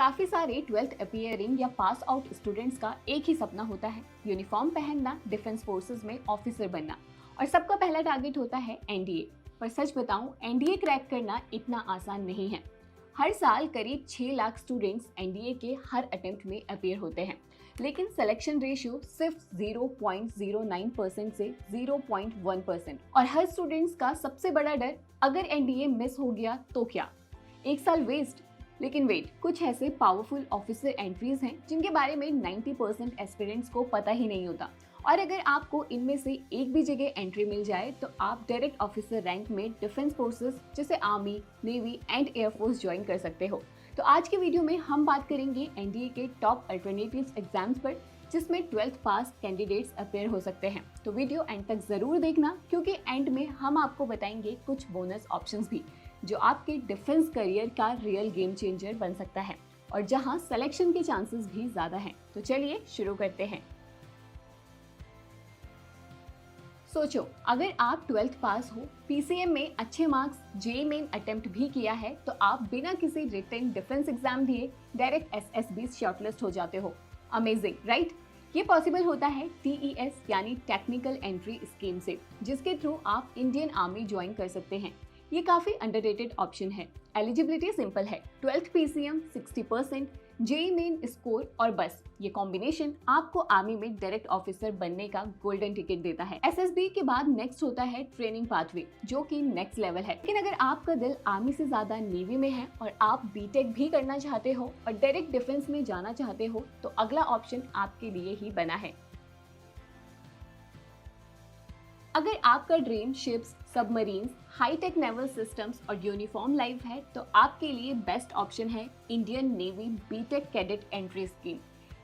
काफी सारे 12th appearing या पास आउट स्टूडेंट्स का एक ही सपना होता है, यूनिफॉर्म पहनना, डिफेंस फोर्सेस में ऑफिसर बनना। और सबका पहला टारगेट होता है एनडीए। पर सच बताऊं, एनडीए क्रैक करना इतना आसान नहीं है। हर साल करीब 6 लाख स्टूडेंट्स एनडीए के हर अटेम्प्ट में अपियर होते हैं, लेकिन सिलेक्शन रेशियो सिर्फ 0.09% से 0.1%। और हर स्टूडेंट्स का सबसे बड़ा डर, अगर एनडीए मिस हो गया तो क्या, एक साल वेस्ट। लेकिन वेट, कुछ ऐसे पावरफुल ऑफिसर एंट्रीज हैं जिनके बारे में 90% एस्पिरेंट्स को पता ही नहीं होता। और अगर आपको इनमें से एक भी जगह एंट्री मिल जाए तो आप डायरेक्ट ऑफिसर रैंक में डिफेंस फोर्सेस जैसे army, navy and air force join कर सकते हो। तो आज के वीडियो में हम बात करेंगे एनडीए के टॉप अल्टरनेटिव्स एग्जाम्स पर, जिसमें 12th पास कैंडिडेट्स अपेयर हो सकते हैं। तो वीडियो एंड तक जरूर देखना, क्योंकि एंड में हम आपको बताएंगे कुछ बोनस ऑप्शंस भी, जो आपके डिफेंस करियर का रियल गेम चेंजर बन सकता है और जहां सिलेक्शन के चांसेस भी ज्यादा हैं। तो चलिए शुरू करते हैं। सोचो, अगर आप 12th पास हो, पीसीएम में अच्छे मार्क्स, जेईई मेन अटेम्प्ट भी किया है, तो आप बिना किसी रिटन डिफेंस एग्जाम दिए डायरेक्ट एसएसबी शॉर्टलिस्ट हो जाते हो। Amazing, right? ये पॉसिबल होता है टीईएस यानी टेक्निकल एंट्री स्कीम से, जिसके थ्रू आप इंडियन आर्मी ज्वाइन कर सकते हैं। ये काफी अंडररेटेड ऑप्शन है। एलिजिबिलिटी सिंपल है, 12th PCM, 60%, JEE main score और बस। ये कॉम्बिनेशन आपको आर्मी में डायरेक्ट ऑफिसर बनने का गोल्डन टिकट देता है। एसएसबी के बाद नेक्स्ट होता है ट्रेनिंग पाथवे, जो कि नेक्स्ट लेवल है। लेकिन अगर आपका दिल आर्मी से ज्यादा नेवी में है और आप बीटेक भी करना चाहते हो और डायरेक्ट डिफेंस में जाना चाहते हो, तो अगला ऑप्शन आपके लिए ही बना है। अगर आपका dream ships, submarines, high tech naval systems और यूनिफॉर्म लाइफ है, तो आपके लिए बेस्ट ऑप्शन है Indian navy BTech cadet entry scheme.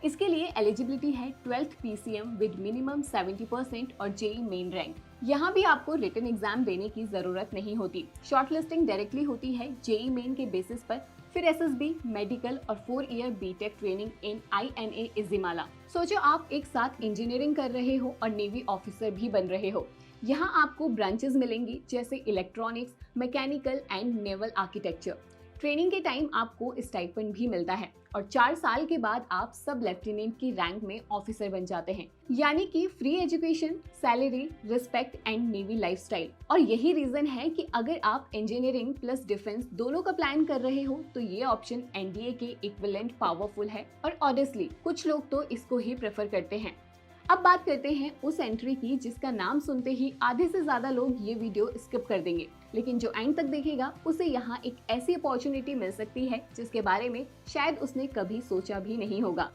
इसके लिए एलिजिबिलिटी है 12th पीसीएम विद मिनिमम 70% और जेईई मेन रैंक। यहाँ भी आपको रिटन एग्जाम देने की जरूरत नहीं होती। शॉर्टलिस्टिंग डायरेक्टली होती है जेईई मेन के बेसिस पर, फिर एसएसबी, मेडिकल और 4 year BTech training in INA Ezhimala. सोचो, आप एक साथ इंजीनियरिंग कर रहे हो और नेवी ऑफिसर भी बन रहे हो। यहाँ आपको ब्रांचेस मिलेंगी जैसे electronics, mechanical and naval architecture. Training के टाइम आपको स्टाइपेंड भी मिलता है और 4 साल के बाद आप सब लेफ्टिनेंट की रैंक में ऑफिसर बन जाते हैं। यानी कि free education, salary, respect and navy lifestyle. और यही रीजन है कि अगर आप इंजीनियरिंग प्लस डिफेंस दोनों का प्लान कर रहे हो, तो ये ऑप्शन एनडीए के इक्विवेलेंट पावरफुल है। और ऑनेस्टली कुछ लोग तो इसको ही प्रेफर करते हैं। अब बात करते हैं उस एंट्री की जिसका नाम सुनते ही आधे से ज्यादा लोग ये वीडियो स्किप कर देंगे, लेकिन जो एंड तक देखेगा उसे यहाँ एक ऐसी अपॉर्चुनिटी मिल सकती है जिसके बारे में शायद उसने कभी सोचा भी नहीं होगा।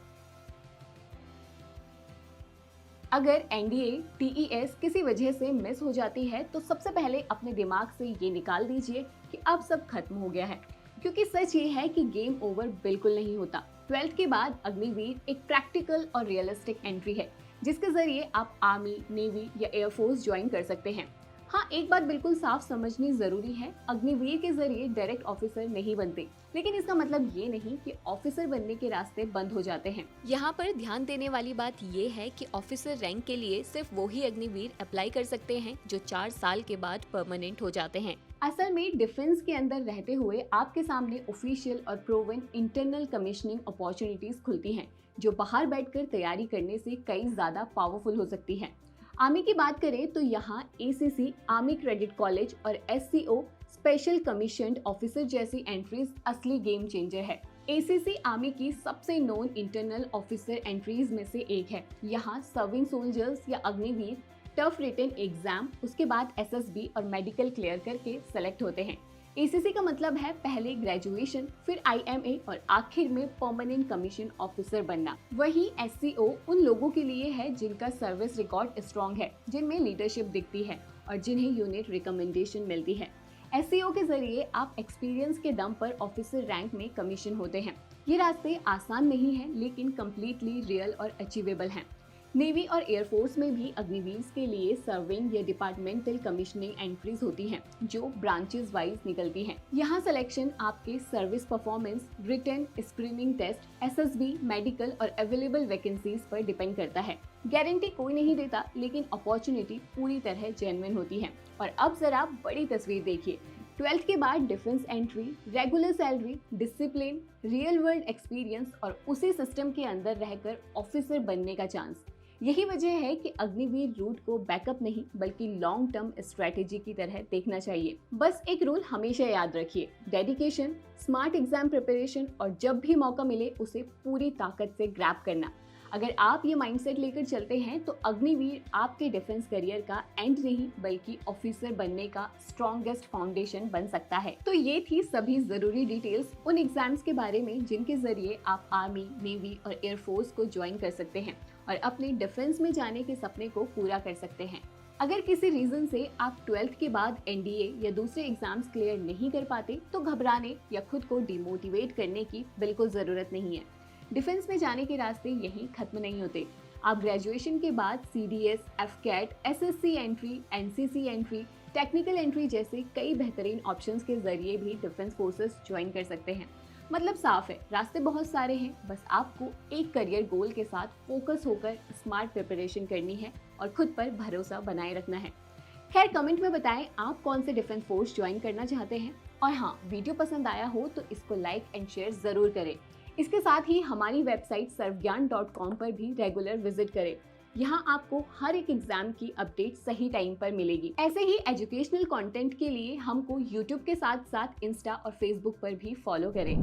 अगर एनडीए, टीईएस किसी वजह से मिस हो जाती है, तो सबसे पहले अपने दिमाग से ये निकाल दीजिए कि अब सब खत्म हो गया है, क्योंकि सच ये है कि गेम ओवर बिल्कुल नहीं होता। 12th के बाद अग्निवीर एक प्रैक्टिकल और रियलिस्टिक एंट्री है, जिसके जरिए आप आर्मी, नेवी या एयरफोर्स ज्वाइन कर सकते हैं। हाँ, एक बात बिल्कुल साफ समझनी जरूरी है, अग्निवीर के जरिए डायरेक्ट ऑफिसर नहीं बनते, लेकिन इसका मतलब ये नहीं कि ऑफिसर बनने के रास्ते बंद हो जाते हैं। यहाँ पर ध्यान देने वाली बात ये है कि ऑफिसर रैंक के लिए सिर्फ वो ही अग्निवीर अप्लाई कर सकते हैं जो 4 साल के बाद परमानेंट हो जाते हैं। असल में डिफेंस के अंदर रहते हुए आपके सामने ऑफिशियल और प्रूवन इंटरनल कमीशनिंग अपॉर्चुनिटीज खुलती हैं, जो बाहर बैठकर तैयारी करने से कई ज्यादा पावरफुल हो सकती हैं। आर्मी की बात करें तो यहाँ एसीसी, आर्मी क्रेडिट कॉलेज और एससीओ, स्पेशल कमीशन्ड ऑफिसर जैसी एंट्रीज असली गेम चेंजर है। एसीसी आर्मी की सबसे नोन इंटरनल ऑफिसर एंट्रीज में से एक है। यहाँ सर्विंग सोल्जर्स या अग्निवीर टफ रिटन एग्जाम, उसके बाद एसएसबी और मेडिकल क्लियर करके सेलेक्ट होते हैं। एसीसी का मतलब है पहले ग्रेजुएशन, फिर आईएमए और आखिर में परमानेंट कमीशन ऑफिसर बनना। वहीं एससीओ उन लोगों के लिए है जिनका सर्विस रिकॉर्ड स्ट्रॉन्ग है, जिनमें लीडरशिप दिखती है और जिन्हें यूनिट रिकमेंडेशन मिलती है। एससीओ के जरिए आप एक्सपीरियंस के दम पर ऑफिसर रैंक में कमीशन होते हैं। ये रास्ते आसान नहीं है, लेकिन कम्प्लीटली रियल और अचीवेबल हैं। नेवी और एयरफोर्स में भी अग्निवीर के लिए सर्विंग या डिपार्टमेंटल कमीशनिंग एंट्रीज होती हैं, जो ब्रांचेस वाइज निकलती हैं। यहाँ सिलेक्शन आपके service performance, written, screening test, SSB, medical और अवेलेबल वैकेंसीज पर डिपेंड करता है। गारंटी कोई नहीं देता, लेकिन अपॉर्चुनिटी पूरी तरह जेन्युइन होती है। और अब जरा बड़ी तस्वीर देखिए, 12th के बाद defence entry, regular salary, discipline, real world experience और उसी सिस्टम के अंदर रहकर ऑफिसर बनने का चांस। यही वजह है कि अग्निवीर रूट को बैकअप नहीं बल्कि लॉन्ग टर्म स्ट्रेटेजी की तरह देखना चाहिए। बस एक रूल हमेशा याद रखिए, डेडिकेशन, स्मार्ट एग्जाम प्रिपरेशन और जब भी मौका मिले उसे पूरी ताकत से ग्रैब करना। अगर आप ये माइंडसेट लेकर चलते हैं तो अग्निवीर आपके डिफेंस करियर का एंड नहीं बल्कि ऑफिसर बनने का स्ट्रॉन्गेस्ट फाउंडेशन बन सकता है। तो ये थी सभी जरूरी डिटेल्स उन एग्जाम्स के बारे में जिनके जरिए आप आर्मी, नेवी और एयरफोर्स को ज्वाइन कर सकते हैं और अपने डिफेंस में जाने के सपने को पूरा कर सकते हैं। अगर किसी रीजन से आप 12th के बाद एनडीए या दूसरे एग्जाम्स क्लियर नहीं कर पाते तो घबराने या खुद को डिमोटिवेट करने की बिल्कुल जरूरत नहीं है। डिफेंस में जाने के रास्ते यहीं खत्म नहीं होते। आप ग्रेजुएशन के बाद CDS, AFCAT, SSC entry, NCC entry, technical entry जैसे कई बेहतरीन ऑप्शंस के जरिए भी डिफेंस फोर्सेस ज्वाइन कर सकते हैं। मतलब साफ है, रास्ते बहुत सारे हैं, बस आपको एक करियर गोल के साथ फोकस होकर स्मार्ट प्रिपरेशन करनी है और खुद पर भरोसा बनाए रखना है। खैर, कमेंट में बताएं आप कौन से डिफेंस फोर्स ज्वाइन करना चाहते हैं और हाँ, वीडियो पसंद आया हो तो इसको लाइक एंड शेयर जरूर करें। इसके साथ ही हमारी वेबसाइट सर्वज्ञान.com पर भी रेगुलर विजिट करें। यहाँ आपको हर एक एग्जाम की अपडेट सही टाइम पर मिलेगी। ऐसे ही एजुकेशनल कंटेंट के लिए हमको यूट्यूब के साथ साथ इंस्टा और फेसबुक पर भी फॉलो करें।